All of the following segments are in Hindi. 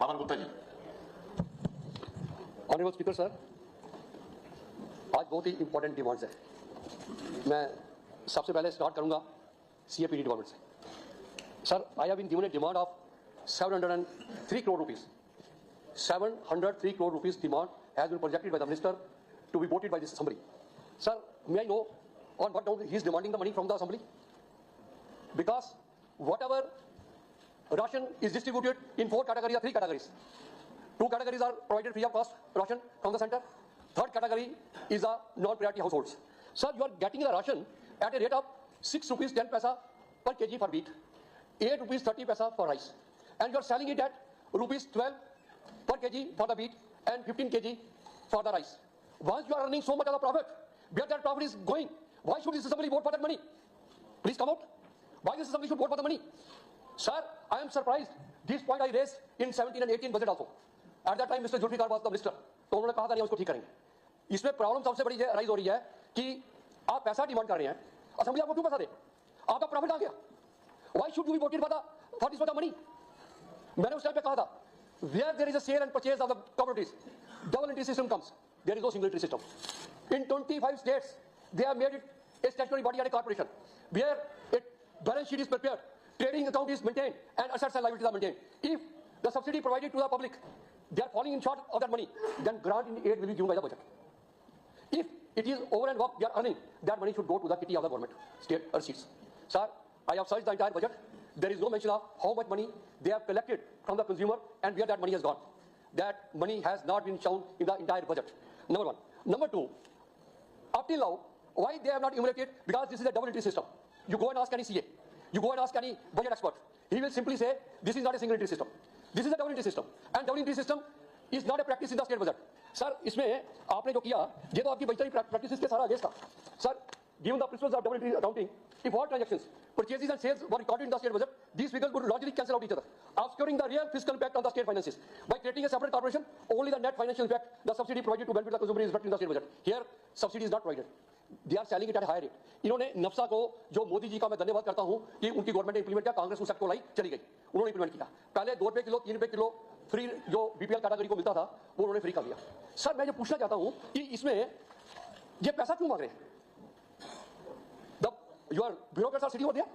Pawan Gupta ji. Honourable speaker sir, आज बहुत ही इंपॉर्टेंट डिमांड्स है। मैं सबसे पहले स्टार्ट करूंगा सीएपीडी डिपार्टमेंट से। Sir, I have been given a demand of 703 crore rupees. 703 crore rupees demand has been projected by the minister to be voted by this assembly. Sir, may I know on what ground he is demanding the money from the assembly? Because whatever ration is distributed in 4 categories or 3 categories. 2 categories are provided free of cost ration from the center. 3rd category is a non-priority households. Sir, you are getting the ration at a rate of 6 rupees 10 paisa per kg for wheat, 8 rupees 30 paisa for rice, and you are selling it at rupees 12 per kg for the wheat and 15 kg for the rice. Once you are earning so much of the profit, where that profit is going, why should this assembly vote for that money? Please come out. Why this assembly should vote for the money? Sir, I am surprised. This point I raised in 17 and 18 budget also. At that time Mr. Zulfikar was the minister. तो उन्होंने कहा था नहीं उसको ठीक करेंगे। इसमें प्रॉब्लम सबसे बड़ी राइज हो रही है कि आप पैसा डिमांड कर रहे हैं, असेंबली आपको क्यों पैसा दे? आपका प्रॉफिट आ गया। Why should you be voted for this much money? मैंने उस टाइम पे कहा था, where there is a sale and purchase of the commodities, double entry system comes. There is no single entry system. In 25 states, they have made it a statutory body and a corporation, where a balance sheet is prepared, trading account is maintained, and assets and liabilities are maintained. If the subsidy provided to the public, they are falling in short of that money, then grant in aid will be given by the budget. If it is over and above they are earning, that money should go to the kitty of the government, state receipts. Sir, I have searched the entire budget. There is no mention of how much money they have collected from the consumer and where that money has gone. That money has not been shown in the entire budget. Number one. Number two, up till now, why they have not enumerated? Because this is a double entry system. You go and ask any CA, you go and ask any budget expert. He will simply say, this is not a single entry system. This is a double entry system. And double entry system is not a practice in the state budget. Sir, इसमें आपने जो किया, ये तो आपकी बजटरी practices के सारा अगेंस्ट था. Sir, given the principles of double entry accounting, if all transactions, purchases and sales were recorded in the state budget, these figures would logically cancel out each other, obscuring the real fiscal impact on the state finances. By creating a separate corporation, only the net financial impact, the subsidy provided to benefit the consumer is reflected in the state budget. Here, subsidy is not provided. They are selling it at a higher rate. इन्होंने नफ्सा को, जो मोदी जी का मैं धन्यवाद करता हूं कि उनकी गवर्नमेंट ने इंप्लीमेंट किया, कांग्रेस उस एक्ट को लाई चली गई, उन्होंने इंप्लीमेंट किया। पहले 2 रुपए किलो 3 रुपए किलो फ्री जो बीपीएल कैटेगरी को मिलता था वो उन्होंने फ्री कर दिया। सर, मैं जो पूछना चाहता हूं कि इसमें ये पैसा क्यों मांग रहे हैं? Your bureaucrats are sitting over there.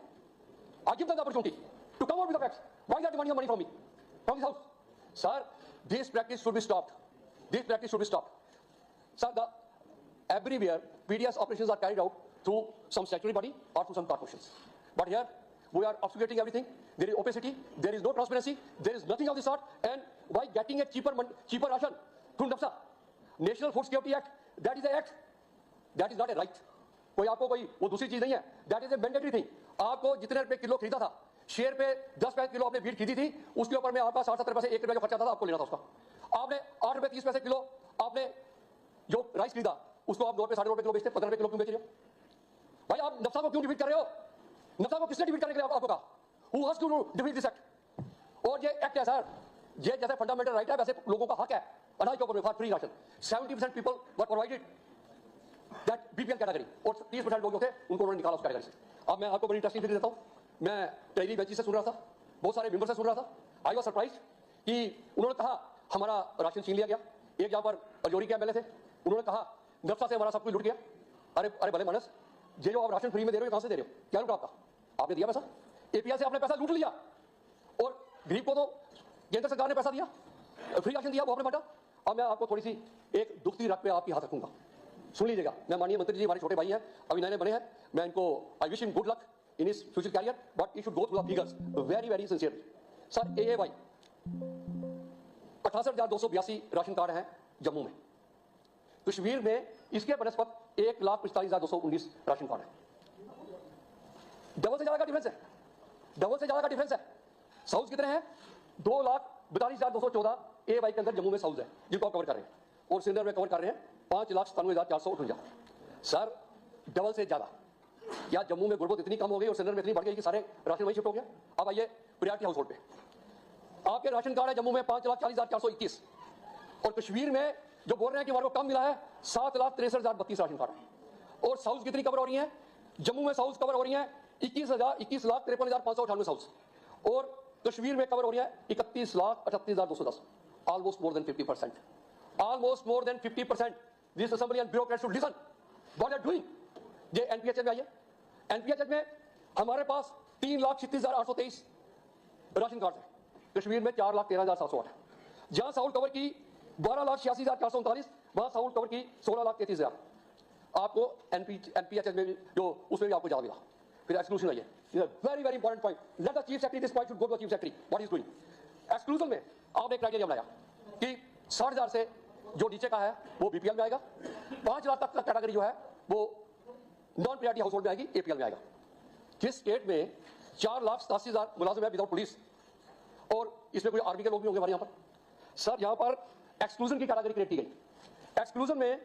I give them the opportunity to come out with the facts. Why they are demanding money from me, from this house? Sir, this practice should be stopped. This practice should be stopped. Sir, everywhere PDS operations are carried out through some statutory body or through some corporations. But here we are obfuscating everything. There is opacity. There is no transparency. There is nothing of the sort. And why getting a cheaper ration through NAFSA, National Food Security Act? That is an act. That is not a right. कोई आपको कोई वो दूसरी चीज नहीं है। That is a mandatory thing. आपको जितने रुपए किलो खरीदा था, शेयर पे 10 पैसे किलो आपने वीट खरीदी थी, उसके ऊपर में आपका 60-70 पैसे 1 रुपए जो खर्चा था आपको लेना था उसका। आपने 8 रुपए 30 पैसे किलो आपने जो राइस खरीदा उसको आप 9 रुपए 9.5 रुपए किलो बेचते, 15 रुपए किलो क्यों बेच रहे हो भाई? आप नफ्सा को क्यों डिफीट कर रहे हो? नफ्सा को किसने डिफीट करने के लिए आपको कहा? Who has to defeat this act? और ये एक्ट है सर, ये जैसे फंडामेंटल राइट है वैसे लोगों का हक है अनाज के ऊपर में for free ration. 70% people were provided that BPL category और 30% लोग जो थे उनको उन्होंने निकाला उस कैटेगरी से। अब मैं आपको बड़ी इंटरेस्टिंग चीज देता हूं। मैं टेली बेंचेस से सुन रहा था, बहुत सारे मेंबर से सुन रहा था। आई वाज सरप्राइज्ड कि उन्होंने कहा हमारा राशन छीन लिया गया। एक यहां पर अजोरी के एमएलए थे, उन्होंने कहा नफ्सा से हमारा सब कुछ लूट गया। अरे अरे भले मानस, ये जो आप राशन फ्री में दे रहे हो कहां से दे रहे हो? क्या लूटा आपका? आपने दिया पैसा? एपीएल से आपने पैसा लूट लिया और गरीब को तो केंद्र सरकार ने पैसा दिया, फ्री राशन दिया, वो आपने बांटा। अब मैं आपको थोड़ी सी एक दुखती रात पे आपकी हाथ रखूंगा, सुन लीजिएगा। मैं माननीय मंत्री जी हमारे छोटे भाई हैं, अभी नए बने हैं, मैं इनको I wish him good luck in his future career, but he should go through the figures very very sincerely. Sir, AAY 68,282 ration card Jammu जम्मू में। कश्मीर में इसके बनस्पत 1,45,219 राशन कार्ड है। डबल से ज्यादा का डिफरेंस है, डबल से ज्यादा का डिफरेंस है। साउथ कितने हैं? 2,42,214 एएवाई के अंदर जम्मू में साउथ है जिनको आप कवर कर रहे हैं, और श्रीनगर में कवर कर रहे हैं 5,97,458। सर, डबल से ज्यादा। या जम्मू में गुर्बत इतनी कम हो गई और श्रीनगर में इतनी बढ़ गई कि सारे राशन वहीं शिफ्ट हो गया। अब आइए प्रायोरिटी हाउस होल्ड पे। आपके राशन कार्ड है जम्मू में 5,40,421 और कश्मीर में जो बोल रहे हैं कि हमारे को कम मिला है 7,63,032 राशन कार्ड है। और साउथ कितनी कवर हो रही है? जम्मू में साउथ कवर हो रही है 21,53,598 साउथ और कश्मीर में कवर हो रही है 31,38,210, almost more than 50%, almost more than 50%. This assembly and bureaucrats should listen what are doing. ये एनपीएचएच में आइए. एनपीएचएच में हमारे पास 3,36,823 राशन कार्ड है. कश्मीर में 4,13,708 है. जहां साउल कवर की 12,86,439, वहां साउल कवर की 16,33,000. आपको एनपीएचएच में जो उसमें भी आपको ज्यादा मिला. फिर एक्सक्लूजन आइए. Very very important point. Let the chief secretary this point should go to chief secretary what is doing. Exclusion में आपने एक क्राइटेरिया बनाया कि 60,000 से जो नीचे का है वो बीपीएल में आएगा. 5 लाख तक का कैटेगरी जो है वो नॉन प्रायोरिटी हाउस होल्ड में आएगी, एपीएल में आएगा. जिस स्टेट में 4,87,000 मुलाजिम है विदाउट पुलिस, और इसमें कोई आर्मी के लोग भी होंगे हमारे यहाँ पर. सर यहाँ पर एक्सक्लूजन की कैटेगरी क्रिएट की गई. एक्सक्लूजन में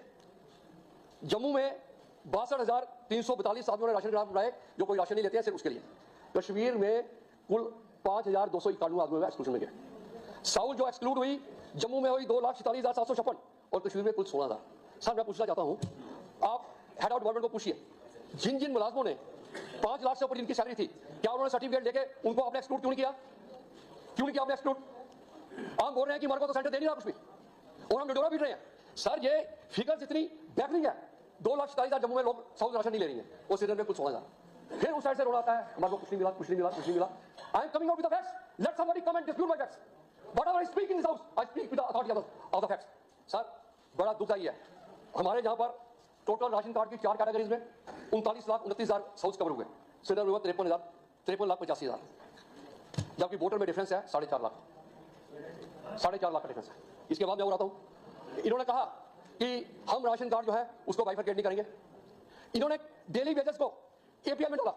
जम्मू में 62,342 आदमियों ने राशन कार्ड बनाए जो कोई राशन नहीं लेते हैं सिर्फ उसके लिए. कश्मीर में कुल 5,291 आदमी एक्सक्लूजन में गए. साउथ जो एक्सक्लूड हुई जम्मू में हुई 2,47,756 और कश्मीर में कुल 16,000. सर मैं पूछना चाहता हूं, आप हेड ऑफ गवर्नमेंट को पूछिए जिन जिन मुलाजमों ने 5 लाख से ऊपर जिनकी सैलरी थी, क्या उन्होंने सर्टिफिकेट लेके उनको आपने एक्सक्लूड क्यों नहीं किया? क्यों नहीं किया आपने एक्सक्लूड? आप बोल रहे हैं कि हमारे को तो सेंटर दे नहीं रहा कुछ भी और हम डोरा पीट रहे हैं. सर ये फिगर इतनी बैकलिंग है. 2,47,000 जम्मू में लोग साउथ राशन नहीं ले रही है और श्रीनगर में कुल 16,000. फिर उस साइड से रोड आता है हमारे को कुछ नहीं मिला, कुछ नहीं मिला, कुछ नहीं मिला. I am coming out with the facts. Late somebody come and dispute my facts. Whatever I speak in this house I speak with the authority of the facts. Sir बड़ा दुखदायी है हमारे यहाँ पर टोटल राशन कार्ड की 4 कैटेगरीज में 39,29,000 साउथ कवर हुए. श्रीनगर में 53,85,000, जबकि वोटर में डिफरेंस है 4.5 लाख. 4.5 लाख का डिफरेंस है. इसके बाद मैं बताता हूं, इन्होंने कहा कि हम राशन कार्ड जो है उसको बाइफरकेट नहीं करेंगे. इन्होंने डेली वेजेस को एपीएल में डाला.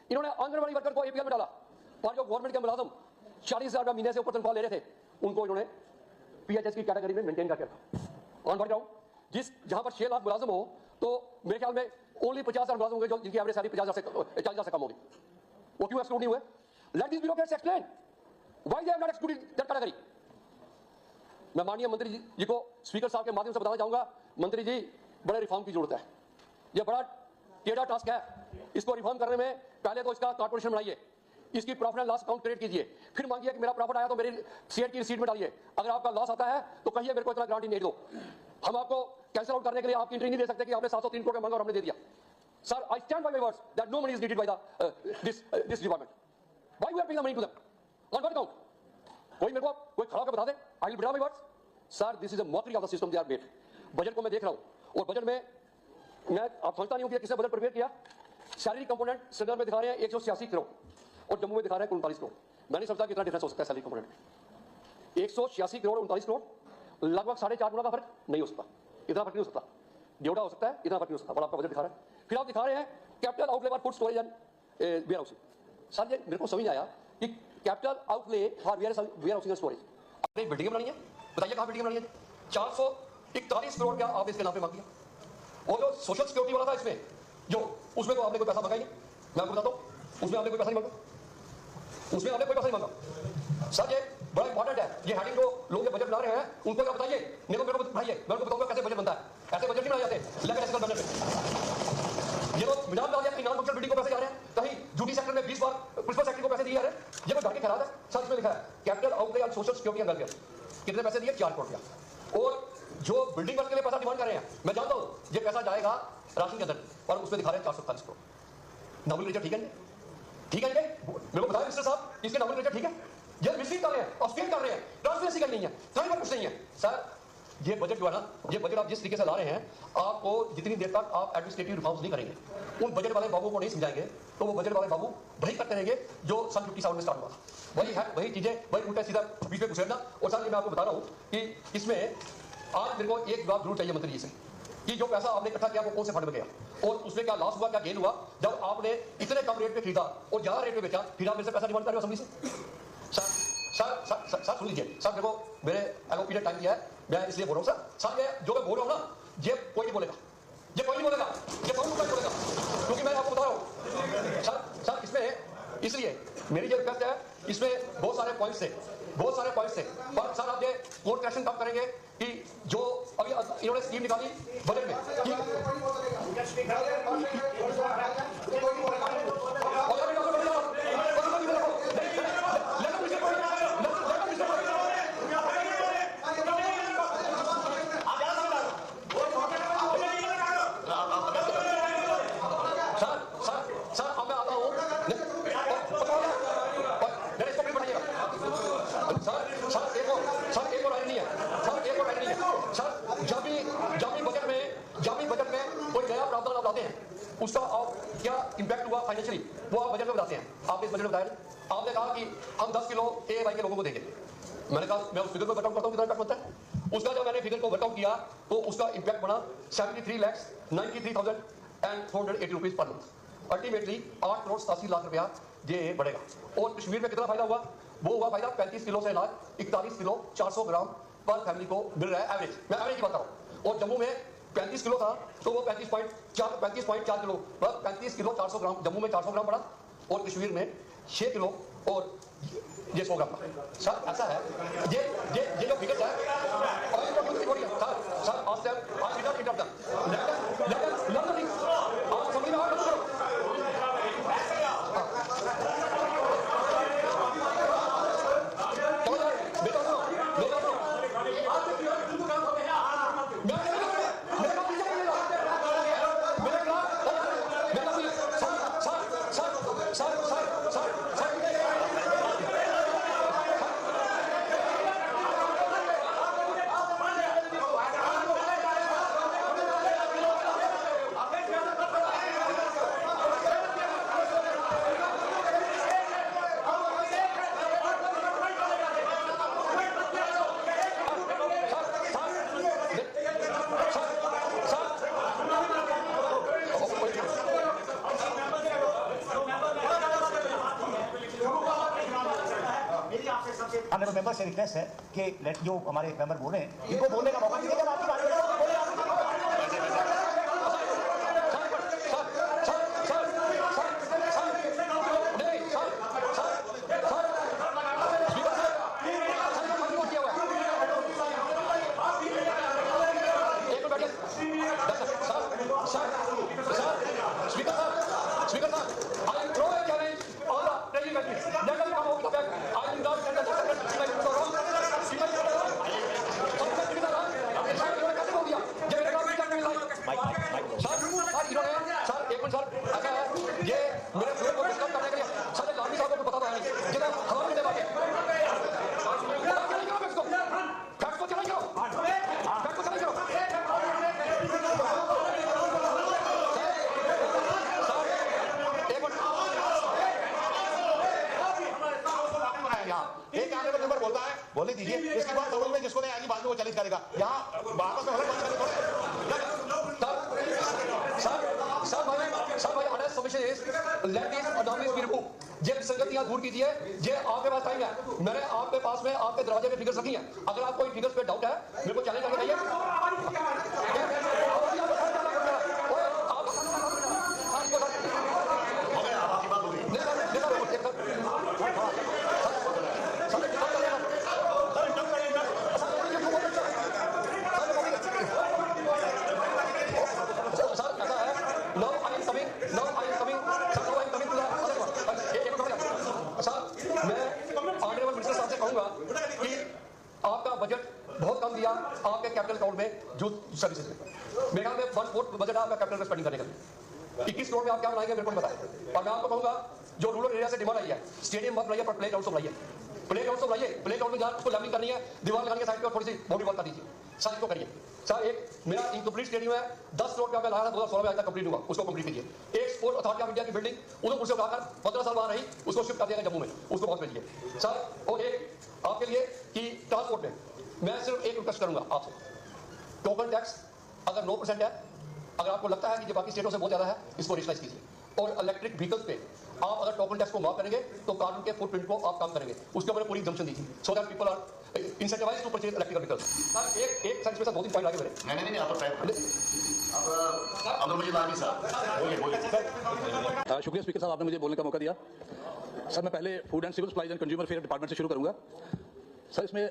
इन्होंने आंगनबाड़ी वर्कर को एपीएल में डाला. और जो गवर्नमेंट के मुलाजिम 40,000 का महीने से ऊपर तनख्वाह ले रहे थे उनको इन्होंने पीएचएस की कैटेगरी में मेंटेन करके रखा. ऑन ग्राउंड जिस जहां पर 6 लाख मुलाजिम हो तो मेरे ख्याल में ओनली 50,000 मुलाजिम होंगे जो जिनकी एवरेज सैलरी 40,000 से कम होगी. वो क्यों एक्सक्लूड नहीं हुए? Let this bureaucrats explain why they have not excluded that category. मैं माननीय मंत्री जी को स्पीकर साहब के माध्यम से बताना चाहूंगा, मंत्री जी बड़े रिफॉर्म की जरूरत है. यह बड़ा टेढ़ा टास्क है. इसको रिफॉर्म करने में पहले तो इसका कॉर्पोरेशन बनाइए, इसकी profit and loss account create कीजिए, फिर मांगिए कि मेरा प्रॉफिट आया तो मेरी सीएट की रिसीट में डालिए. अगर आपका लॉस आता है तो कहिए मेरे को इतना गारंटी नहीं दो. हम आपको कैंसिल आउट करने के लिए आपकी एंट्री नहीं दे सकते कि आपने 703 करोड़ मांगा और हमने दे दिया. Sir I stand by my words that no money is needed by this department. Why we are paying the money to them on what account? कोई मेरे को कोई खड़ा होकर बता दे. I will withdraw my words. Sir this is a mockery of the system they are made. Budget को मैं देख रहा हूं और बजट में मैं आप समझता नहीं हूं कि किसने बजट प्रिपेयर किया. सैलरी कंपोनेंट श्रीनगर में दिखा रहे हैं 186 करोड़ और जम्मू में दिखा रहे हैं 39 करोड़. मैं नहीं समझता कितना डिफरेंस हो सकता है सैलरी कंपोनेंट में. 186 करोड़ 39 करोड़ लगभग 4.5 गुना का फर्क नहीं हो सकता. इतना फर्क नहीं हो सकता. डेढ़ा हो सकता है, इतना फर्क नहीं हो सकता. और आपका बजट दिखा रहा है. फिर आप दिखा रहे हैं capital outlay for food storage and warehousing. Sir ये मेरे को समझ नहीं आया कि capital outlay for warehousing and storage आपने बिल्डिंग बनाई है. बताइए कहां बिल्डिंग बनाई है? 441 करोड़ का आपने इसके नाम पे मांग दिया. और जो सोशल सिक्योरिटी वाला था इसमें जो उसमें तो आपने कोई पैसा मांगा ही नहीं. मैं आपको बताता हूं उसमें आपने कोई पैसा नहीं मांगा. उसमें आपने कोई पैसा नहीं मांगा. सर ये बड़ा इंपॉर्टेंट है. ये हेडिंग जो लोग बजट बना रहे हैं उनको क्या बताइए. मेरे को बताइए, मैं उनको बताऊंगा कैसे बजट बनता है. ऐसे बजट नहीं बनाए जाते लेकिन ऐसे बजट में ये तो मिलान डाल दिया कि नॉन फंक्शनल बिल्डिंग को पैसे जा रहे हैं. कहीं ड्यूटी सेक्टर में 20 बार प्रिंसिपल सेक्रेटरी को पैसे दिए जा रहे हैं. ये कोई घर के खराब है. सर इसमें लिखा है capital outlay and social security and welfare. कितने पैसे दिए? 4 करोड़ रुपया. और जो बिल्डिंग वर्क के लिए पैसा डिमांड कर रहे हैं मैं जानता हूं ये पैसा जाएगा राशन के अंदर और उसमें दिखा रहे हैं 447 करोड़. नॉमिनल ठीक है ठीक है मेरे को बताया मिनिस्टर साहब इसके नॉमिनल ठीक है. ये मिसलीड कर रहे हैं और स्पीड कर रहे हैं. ट्रांसपेरेंसी करनी है, कहीं पर कुछ नहीं है. सर ये बजट जो है ना, ये बजट आप जिस तरीके से ला रहे हैं, आपको जितनी देर तक आप एडमिनिस्ट्रेटिव रिफॉर्म्स नहीं करेंगे, उन बजट वाले बाबू को नहीं समझाएंगे, तो वो बजट वाले बाबू वही करते रहेंगे जो सन 57 में स्टार्ट हुआ. वही है, वही चीजें, वही उल्टा सीधा बीच में घुसेड़ना. और सर ये मैं आपको बता रहा हूं कि इसमें आज मेरे को एक जवाब जरूर चाहिए मंत्री जी से कि जो पैसा आपने इकट्ठा किया वो कौन से फंड में गया और उसमें क्या लॉस हुआ, क्या गेन हुआ. जब आपने इतने कम रेट पे खरीदा और ज्यादा रेट पे बेचा, फिर आप मेरे से पैसा डिमांड कर रहे हो असेंबली से. सर सुन लीजिए. सर देखो मेरे एलोकेटेड टाइम दिया है, मैं इसलिए बोल रहा हूँ. सर ये जो मैं बोल रहा हूँ ना, ये कोई नहीं बोलेगा, ये कोई नहीं बोलेगा, ये कौन बोलेगा, क्योंकि मैं आपको बता रहा हूँ. सर इसमें इसलिए मेरी जो रिक्वेस्ट है, इसमें बहुत सारे पॉइंट्स थे, पर सर आप ये कोर्ट क्वेश्चन कब करेंगे कि जो अभी इन्होंने स्कीम निकाली बजट में सर एक और आइडिया नहीं है सर, एक और आइडिया नहीं है सर। जब भी बजट में कोई नया प्रावधान आप लाते हैं उसका आप क्या इम्पैक्ट हुआ फाइनेंशियली वो आप बजट में बताते हैं। आपने इस बजट में बताया, आपने कहा कि हम 10 किलो AY के लोगों को देंगे। मैंने कहा मैं उस फिगर को वर्कआउट करता हूँ कितना इम्पैक्ट होता है उसका। जब मैंने फिगर को वर्कआउट किया तो उसका इम्पैक्ट बना 73,93,480 rupees per month. Ultimately 8 crore 87 lakh रुपया ये बढ़ेगा। और कश्मीर में कितना फायदा हुआ? वो हुआ फायदा 35 किलो से अनाज 41 किलो 400 ग्राम पर फैमिली को मिल रहा है एवरेज। मैं एवरेज की बात कर रहा हूँ। और जम्मू में 35 किलो था तो वो 35.4 किलो 35 किलो 400 ग्राम जम्मू में 400 ग्राम बढ़ा और कश्मीर में 6 किलो और ये 100 ग्राम सर ऐसा है। ये जो फिगर है सर आज समझ में हमारे मेंबर से रिक्वेस्ट है कि लेट जो हमारे मेंबर बोले हैं इनको बोलने का मौका दीजिए। जब आपकी बारी है तो बोले बोलने दीजिए। इसके बाद समझ में जिसको नहीं आएगी बाद में वो चैलेंज करेगा। यहाँ आपस में ये विसंगतियां दूर कीजिए। ये आपके पास टाइम है। मैंने आपके पास में आपके दरवाजे पे फिगर्स रखी हैं। अगर आप कोई फिगर्स पे डाउट है मेरे को चैलेंज करके कहिए। आपके कैपिटल अकाउंट में जो सर्विसेज में मेरे ख्याल में 1/4 बजट आपका कैपिटल में स्पेंडिंग करने का 21 करोड़ में आप क्या बनाएंगे मेरे को बताएं। और मैं आपको कहूंगा जो रूरल एरिया से डिमांड आई है स्टेडियम मत बनाइए पर प्ले ग्राउंड बनाइए। प्ले ग्राउंड बनाइए। प्ले ग्राउंड में जहाँ उसको लेवलिंग करनी है दीवार लगाने के साइड पे और थोड़ी सी बाउंड्री वॉल कर दीजिए। सर इसको करिए। सर एक मेरा इनकम्प्लीट स्टेडियम है 10 करोड़ का लगाया था 2016 में आज तक कंप्लीट हुआ। उसको कंप्लीट कीजिए। एक स्पोर्ट्स अथॉरिटी ऑफ इंडिया की बिल्डिंग उधमपुर से उठाकर 15 साल वहां रही उसको शिफ्ट कर दिया जम्मू में। उसको बहुत भेजिए सर। और एक आपके लिए कि ट्रांसपोर्ट में मैं सिर्फ एक रिक्वेस्ट करूंगा आपसे। टोकन टैक्स अगर 9% है, अगर आपको लगता है कि जो बाकी स्टेटों से बहुत ज्यादा है इसको रेशनलाइज कीजिए। और इलेक्ट्रिक व्हीकल्स पे आप अगर टोकन टैक्स को माफ करेंगे तो कार्बन के फुटप्रिंट को आप कम करेंगे। उसके ऊपर पूरी एग्जम्पशन दीजिए so that people are incentivized to purchase electrical vehicles. Sir एक साइड में सर 2-3 पॉइंट आगे बढ़े। नहीं आप अब मुझे लानी सर बोलिए। शुक्रिया स्पीकर साहब, आपने मुझे बोलने का मौका दिया। सर मैं पहले food and civil supplies and consumer affair department से शुरू करूंगा। सर इसमें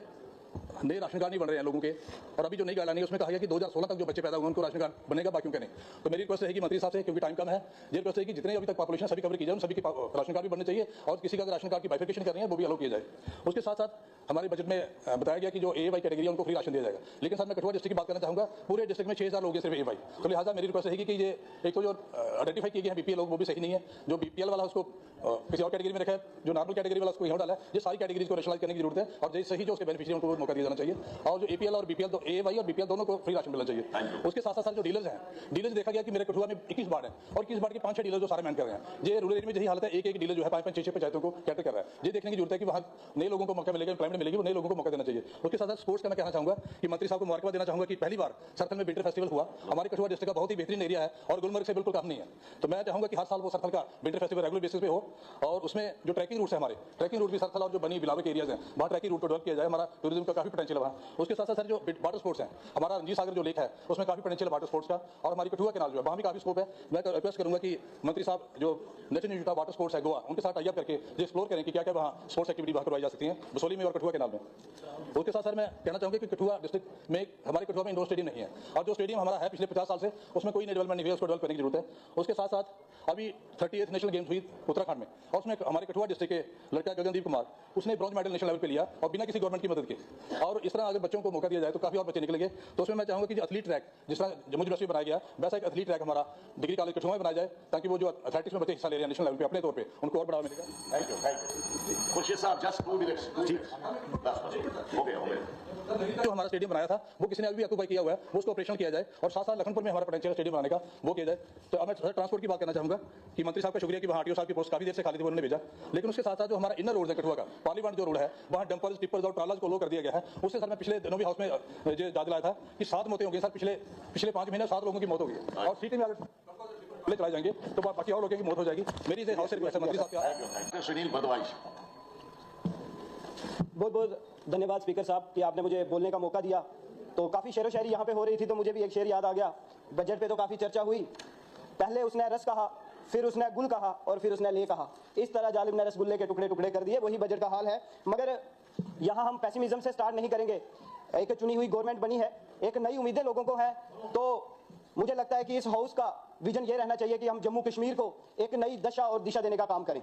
नए राशन कार्ड नहीं बन रहे हैं लोगों के, और अभी जो नई गाइडलाइन है उसमें कहा गया कि 2016 तक जो बच्चे पैदा हुए उनको राशन कार्ड बनेगा, बाकियों के नहीं। तो मेरी रिक्वेस्ट है कि मंत्री साहब से, क्योंकि टाइम कम है, ये रिक्वेस्ट है कि जितने अभी तक पॉपुलेशन सभी कवर की जाए, सभी के राशन कार्ड भी बनने चाहिए, और किसी का राशन कार्ड की बाइफिकेशन कर रही है वो भी अलो किया जाए। उसके साथ साथ हमारे बजट में बताया गया कि जो AY कैटेगरी है उनको फ्री राशन दिया जाएगा। लेकिन सर मैं कठुआ डिस्ट्रिक्ट की बात करना चाहूंगा, पूरे डिस्ट्रिक्ट में 6000 लोग हैं सिर्फ AY, तो लिहाजा मेरी रिक्वेस्ट है कि ये एक तो जो आइडेंटिफाई किए गए हैं BPL लोग वो भी सही नहीं है, जो BPL वाला उसको किसी और कैटेगरी में रखा है, जो नॉर्मल कैटेगरी वाला उसको यहाँ डाला है। ये सारी कैटेगरीज को रेशनलाइज करने की जरूरत है, और जो सही जो उसके बेनिफिशियरी उनको मौका दिया जाना चाहिए, और जो APL और BPL, तो AY और BPL दोनों को फ्री राशन मिलना चाहिए। उसके साथ साथ जो डीलर्स हैं, डीलर्स देखा गया कि मेरे कठुआ में 21 वार्ड है, और 21 वार्ड के 5-6 डीलर जो सारे मैन कर रहे हैं। ये रूरल एरिया में यही हालत है, एक डीलर जो है 5-5, 6-6 पंचायतों को कैटर कर रहा है। ये देखने की जरूरत है कि वहाँ नए लोगों को मौका मिलेगा, एम्प्लॉयमेंट मिलेगी, वो नए लोगों को मौका देना चाहिए। उसके साथ साथ स्पोर्ट्स का मैं कहना चाहूंगा कि मंत्री साहब को मुबारकबाद देना चाहूंगा कि पहली बार सरथल में विंटर फेस्टिवल हुआ। हमारे कठुआ डिस्ट्रिक्ट का बहुत ही बेहतरीन एरिया है, और गुलमर्ग से बिल्कुल कम नहीं है। तो मैं चाहूंगा कि हर साल वो सरथल का विंटर फेस्टिवल रेगुलर बेसिस पे हो, और उसमें जो ट्रैकिंग रूट्स है हमारे, ट्रैकिंग रूट भी सरथल और जो बनी बिलावे के एरियाज हैं वहाँ ट्रैकिंग रूट को डेवलप किया जाए। हमारा टूरिज्म का काफी पोटेंशियल है वहाँ। उसके साथ साथ सर जो वाटर स्पोर्ट्स है, हमारा रणजीत सागर जो लेक है उसमें काफी पोटेंशियल वाटर स्पोर्ट्स का, और हमारी कठुआ कैनाल जो है वहाँ भी काफी स्कोप है। मैं रिक्वेस्ट करूंगा कि मंत्री साहब जो national institute of water sports है गोवा, उनके साथ टाई अप करके जो एक्सप्लोर करें कि क्या क्या वहाँ स्पोर्ट्स एक्टिविटी वहाँ करवाई जा सकती है बसोली में और कठुआ कैनाल में। उसके साथ सर मैं कहना चाहूंगा कि कठुआ डिस्ट्रिक्ट में हमारे कठुआ में इंडोर स्टेडियम नहीं है, और जो स्टेडियम हमारा है पिछले 50 साल से उसमें कोई डेवलपमेंट नहीं हुई है, उसको डेवलप करने की जरूरत है। उसके साथ साथ अभी 38th नेशनल गेम्स हुई उत्तराखंड में, और उसमें हमारे कठुआ डिस्ट्रिक्ट के लड़का गगनदीप कुमार उसने ब्रॉन्ज मेडल नेशनल लेवल पे लिया, और बिना किसी गवर्नमेंट की मदद के। और इस तरह अगर बच्चों को मौका दिया जाए तो काफी और बच्चे निकलेंगे। तो उसमें मैं चाहूंगा कि एथलीट ट्रैक जिस तरह जम्मू यूनिवर्सिटी बनाया गया, वैसा एक एथलीट ट्रैक हमारा डिग्री कॉलेज कठुआ में बनाया जाए, ताकि वो जो एथलेटिक्स में बच्चे हिस्सा ले रहे हैं नेशनल लेवल पे अपने तौर पे उनको और बढ़ावा मिलेगा। Thank you. खुर्शीद साहब जस्ट 2 मिनट्स। हो गया। जो हमारा स्टेडियम बनाया था वो किसी ने अभी ऑक्यूपाई किया हुआ है, वो उसको ऑपरेशनल किया जाए, और साथ साथ लखनपुर में हमारा पोटेंशियल स्टेडियम बनाने का वो किया जाए। तो अब मैं ट्रांसपोर्ट की बात करना चाहूंगा कि मंत्री साहब का शुक्रिया कि वहाँ RTO साहब की पोस्ट काफी देर से खाली थी, उन्होंने भेजा। लेकिन उसके साथ साथ जो हमारा इनर रोड है कठुआ का पार्लियामेंट जो रोड है, वहाँ डंपर्स, टिपर्स और ट्रालर्स को लो कर दिया गया है। उससे सर मैं पिछले दिनों भी हाउस में याद दिलाया था कि 7 मौतें हो गई सर, पिछले 5 महीने 7 लोगों की मौत हो गई, और सिटी में अगर चलाए जाएंगे तो बाकी और लोगों की मौत हो जाएगी। मेरी हाउस से रिक्वेस्ट है मंत्री साहब। सुनील भदवाइश। बहुत बहुत धन्यवाद स्पीकर साहब कि आपने मुझे बोलने का मौका दिया। तो काफ़ी शेरो शायरी यहाँ पे हो रही थी, तो मुझे भी एक शेर याद आ गया। बजट पे तो काफ़ी चर्चा हुई, पहले उसने रस कहा, फिर उसने गुल कहा, और फिर उसने ले कहा। इस तरह जालिम ने रसगुल्ले के टुकड़े टुकड़े कर दिए, वही बजट का हाल है। मगर यहाँ हम पेसिमिज्म से स्टार्ट नहीं करेंगे। एक चुनी हुई गवर्नमेंट बनी है, एक नई उम्मीदें लोगों को हैं, तो मुझे लगता है कि इस हाउस का विजन ये रहना चाहिए कि हम जम्मू कश्मीर को एक नई दशा और दिशा देने का काम करें।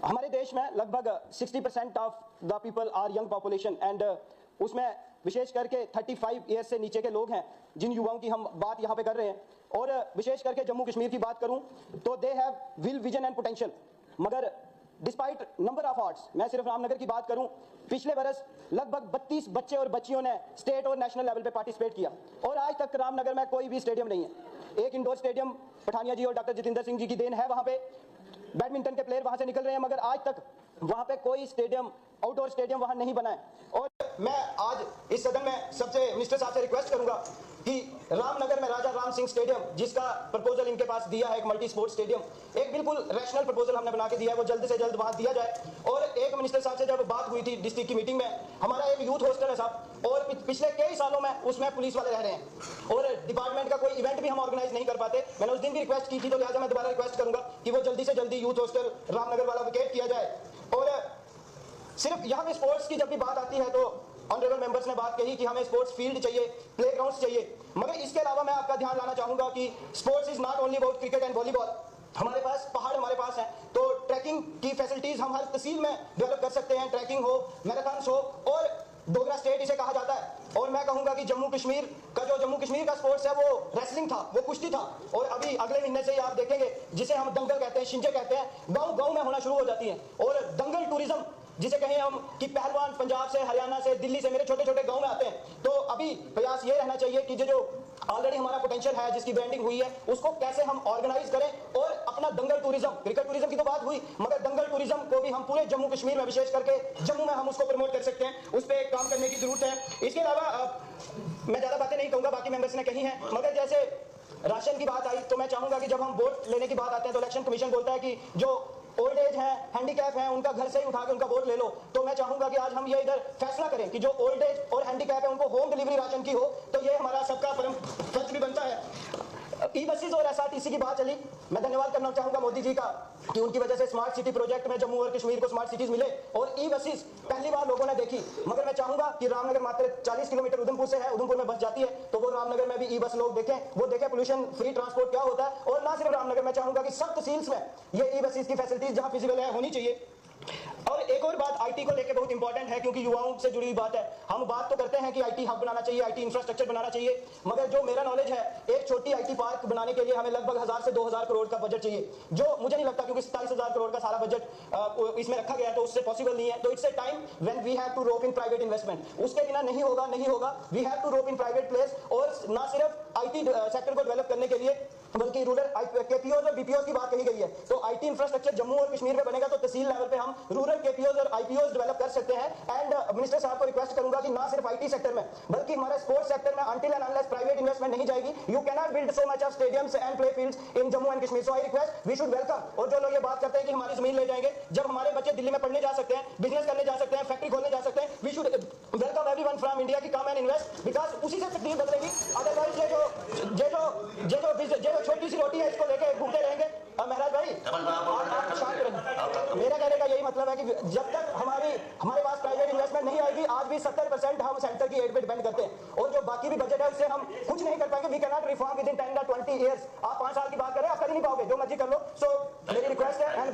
हमारे देश में लगभग 60% of the people are young population, and उसमें विशेष करके 35 ईयर्स से नीचे के लोग हैं, जिन युवाओं की हम बात यहाँ पे कर रहे हैं। और विशेष करके जम्मू कश्मीर की बात करूं तो they have will, vision and potential. मगर डिस्पाइट नंबर ऑफ आर्ट्स, मैं सिर्फ रामनगर की बात करूं, पिछले बरस लगभग 32 बच्चे और बच्चियों ने स्टेट और नेशनल लेवल पे पार्टिसिपेट किया, और आज तक रामनगर में कोई भी स्टेडियम नहीं है। एक इंडोर स्टेडियम पठानिया जी और डॉक्टर जितेंद्र सिंह जी की देन है, वहां पे बैडमिंटन के प्लेयर वहां से निकल रहे हैं, मगर आज तक वहां पे कोई स्टेडियम, आउटडोर स्टेडियम वहां नहीं बना है। और मैं आज इस सदन में सबसे मिनिस्टर साहब से रिक्वेस्ट करूंगा कि रामनगर में राजा राम सिंह स्टेडियम, जिसका प्रपोजल इनके पास दिया है, एक मल्टी स्पोर्ट्स स्टेडियम, एक बिल्कुल रैशनल प्रपोजल हमने बना के दिया है, वो जल्द से जल्द वहां दिया जाए। और एक मिनिस्टर साहब से जब बात हुई थी डिस्ट्रिक्ट की मीटिंग में, हमारा एक यूथ हॉस्टल है साहब, और पिछले कई सालों में उसमें पुलिस वाले रह रहे हैं, और डिपार्टमेंट का कोई इवेंट भी हम ऑर्गेनाइज नहीं कर पाते। मैंने उस दिन भी रिक्वेस्ट की थी, तो लिहाजा मैं दोबारा रिक्वेस्ट करूंगा कि वो जल्दी से जल्दी यूथ हॉस्टल रामनगर वाला विकेट किया जाए। और सिर्फ यहाँ पे स्पोर्ट्स की जब भी बात आती है तो ऑनरेबल मेंबर्स ने बात कही कि हमें स्पोर्ट्स फील्ड चाहिए, प्लेग्राउंड्स चाहिए, मगर इसके अलावा मैं आपका ध्यान लाना चाहूंगा कि sports is not only about cricket and volleyball. हमारे पास पहाड़ हमारे पास है, तो ट्रैकिंग की फैसिलिटीज हम हर तहसील में डेवलप कर सकते हैं। ट्रैकिंग हो, मैराथन्स हो, और डोगरा स्टेट इसे कहा जाता है। और मैं कहूंगा कि जम्मू कश्मीर का स्पोर्ट्स है वो रेसलिंग था, वो कुश्ती था, और अभी अगले महीने से ही आप देखेंगे जिसे हम दंगल कहते हैं, शिंजे कहते हैं, गांव-गांव में होना शुरू हो जाती है। और दंगल टूरिज्म जिसे कहें हम कि पहलवान पंजाब से, हरियाणा से, दिल्ली से, मेरे छोटे छोटे गांव में आते हैं। तो अभी प्रयास ये रहना चाहिए कि जो ऑलरेडी हमारा पोटेंशियल है, जिसकी ब्रांडिंग हुई है, उसको कैसे हम ऑर्गेनाइज करें, और अपना दंगल टूरिज्म, क्रिकेट टूरिज्म की तो बात हुई, मगर दंगल टूरिज्म को भी हम पूरे जम्मू कश्मीर में, विशेष करके जम्मू में हम उसको प्रमोट कर सकते हैं। उस पर काम करने की जरूरत है। इसके अलावा मैं ज्यादा बातें नहीं कहूंगा, बाकी मेंबर्स ने कही हैं, मगर जैसे राशन की बात आई तो मैं चाहूंगा कि जब हम वोट लेने की बात आते हैं तो इलेक्शन कमीशन बोलता है कि जो ओल्ड एज है, हैंडीकैप है, उनका घर से ही उठा के उनका वोट ले लो। तो मैं चाहूंगा कि आज हम ये इधर फैसला करें कि जो ओल्ड एज और हैंडीकैप है उनको होम डिलीवरी राशन की हो, तो ये हमारा सबका परम फर्ज भी बनता है। ई बसेस और एसआरटीसी की बात चली, मैं धन्यवाद करना चाहूंगा मोदी जी का कि उनकी वजह से स्मार्ट सिटी प्रोजेक्ट में जम्मू और कश्मीर को स्मार्ट सिटीज मिले और ई बसेस पहली बार लोगों ने देखी। मगर मैं चाहूंगा कि रामनगर मात्र 40 किलोमीटर उधमपुर से है, उधमपुर में बस जाती है, तो वो रामनगर में भी ई बस लोग देखें, वो देखें पोल्यूशन फ्री ट्रांसपोर्ट क्या होता है। और ना सिर्फ रामनगर, मैं चाहूंगा कि सब तहसील्स में ये ई बसेस की फैसिलिटीज जहां फिजिबल है होनी चाहिए। और एक और बात आईटी को लेकर बहुत इंपॉर्टेंट है, क्योंकि युवाओं से जुड़ी हुई बात है। हम बात तो करते हैं कि आईटी हब बनाना चाहिए, आईटी इंफ्रास्ट्रक्चर बनाना चाहिए, मगर जो मेरा नॉलेज है, एक छोटी आईटी पार्क बनाने के लिए हमें लगभग 1000 से 2000 करोड़ का बजट चाहिए, जो मुझे नहीं लगता, क्योंकि 27,000 करोड़ का सारा बजट इसमें रखा गया है, तो उससे पॉसिबल नहीं है। तो it's a time when we have to rope in private investment. उसके बिना नहीं होगा, नहीं होगा। We have to rope in private place, और ना सिर्फ आईटी सेक्टर को डेवलप करने के लिए बल्कि रूरल केपीओ और बीपीओ की बात कही गई है। तो आईटी इंफ्रास्ट्रक्चर जम्मू और कश्मीर में बनेगा तो तहसील लेवल पे हम रूरल केपीओ और आईपीओ डेवलप कर सकते हैं। एंड मिनिस्टर साहब को रिक्वेस्ट करूंगा कि ना सिर्फ आईटी सेक्टर में बल्कि हमारे स्पोर्ट्स सेक्टर में until and unless private investment नहीं जाएगी, you can not build so much of stadiums and play fields in Jammu and Kashmir. So I request we should welcome. और जो लोग ये बात करते हैं कि हमारी जमीन ले जाएंगे, जब हमारे बच्चे दिल्ली में पढ़ने जा सकते हैं, बिजनेस करने जा सकते हैं, फैक्ट्री खोलने जा सकते हैं, we should welcome everyone from India की कम एंड इन्वेस्ट, बिकॉज उसी से तकदीर बदलेगी। अदरवाइज ये जो छोटी सी रोटी है इसको लेके घूमते रहेंगे। महाराज भाई मेरा कहने का यही मतलब है कि जब तक हमारे पास प्राइवेट इन्वेस्टमेंट नहीं आएगी, आज भी 70% हम सेंटर की एड पे डिपेंड करते हैं, और जो बाकी भी बजट है उससे हम कुछ नहीं कर पाएंगे। We can not reform within 10 or 20 years. आप 5 साल की बात करें, आप कर ही नहीं पाओगे, जो मर्जी कर लो। सो मेरी रिक्वेस्ट है एंड